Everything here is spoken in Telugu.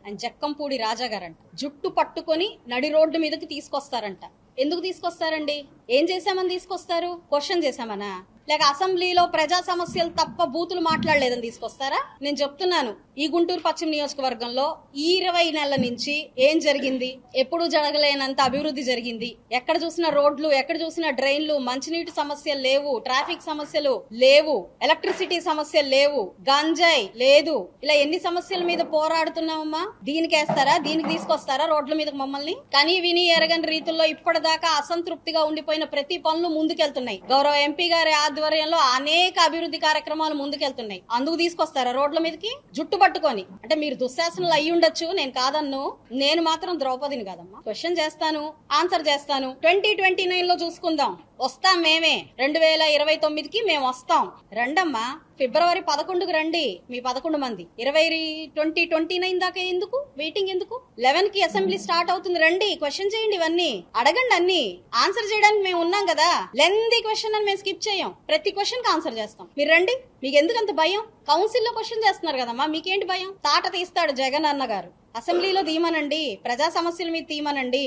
ఆయన జక్కంపూడి రాజా గారంట. జుట్టు పట్టుకొని నడి రోడ్డు మీదకి తీసుకొస్తారంట. ఎందుకు తీసుకొస్తారండి? ఏం చేశామని తీసుకొస్తారు? క్వశ్చన్ చేశామనా, లేక అసెంబ్లీలో ప్రజా సమస్యలు తప్ప బూతులు మాట్లాడలేదని తీసుకొస్తారా? నేను చెప్తున్నాను, ఈ గుంటూరు పశ్చిమ నియోజకవర్గంలో ఈ 20 నెలల నుంచి ఏం జరిగింది? ఎప్పుడు జరగలేనంత అభివృద్ధి జరిగింది. ఎక్కడ చూసినా రోడ్లు, ఎక్కడ చూసినా డ్రైన్లు, మంచినీటి సమస్యలు లేవు, ట్రాఫిక్ సమస్యలు లేవు, ఎలక్ట్రిసిటీ సమస్యలు లేవు, గంజాయి లేదు. ఇలా ఎన్ని సమస్యల మీద పోరాడుతున్నామమ్మా? దీనికేస్తారా? దీనికి తీసుకొస్తారా రోడ్ల మీద మమ్మల్ని? కానీ విని ఎరగని రీతుల్లో ఇప్పటిదాకా అసంతృప్తిగా ఉండిపోయిన ప్రతి పనులు ముందుకెళ్తున్నాయి. గౌరవ ఎంపీ గారి ఆధ్వర్యంలో అనేక అభివృద్ధి కార్యక్రమాలు ముందుకెళ్తున్నాయి. అందుకు తీసుకొస్తారా రోడ్ల మీదకి జుట్టు పట్టుకొని? అంటే మీరు దుశ్శాసనలు అయ్యి ఉండొచ్చు, నేను కాదన్ను. నేను మాత్రం ద్రౌపదిని కాదమ్మా. క్వశ్చన్ చేస్తాను, ఆన్సర్ చేస్తాను. 2029 లో చూసుకుందాం. వస్తాం మేమే. 2029కి మేము వస్తాం. రండమ్మా, ఫిబ్రవరి 11కు రండి. మీ 11 మంది 2029 దాకా ఎందుకు వెయిటింగ్? ఎందుకు? 11కి అసెంబ్లీ స్టార్ట్ అవుతుంది. రండి, క్వశ్చన్ చేయండి, ఇవన్నీ అడగండి. అన్ని ఆన్సర్ చేయడానికి మేము ఉన్నాం కదా. లెందీ క్వశ్చన్ అని మేము స్కిప్ చేయం. ప్రతి క్వశ్చన్ కి ఆన్సర్ చేస్తాం. మీరు రండి. మీకు ఎందుకు అంత భయం? కౌన్సిల్లో క్వశ్చన్ చేస్తున్నారు కదమ్మా, మీకేంటి భయం? తాట తీస్తాడు జగన్ అన్న గారు. అసెంబ్లీలో తీయమనండి, ప్రజా సమస్యల మీద తీయమనండి.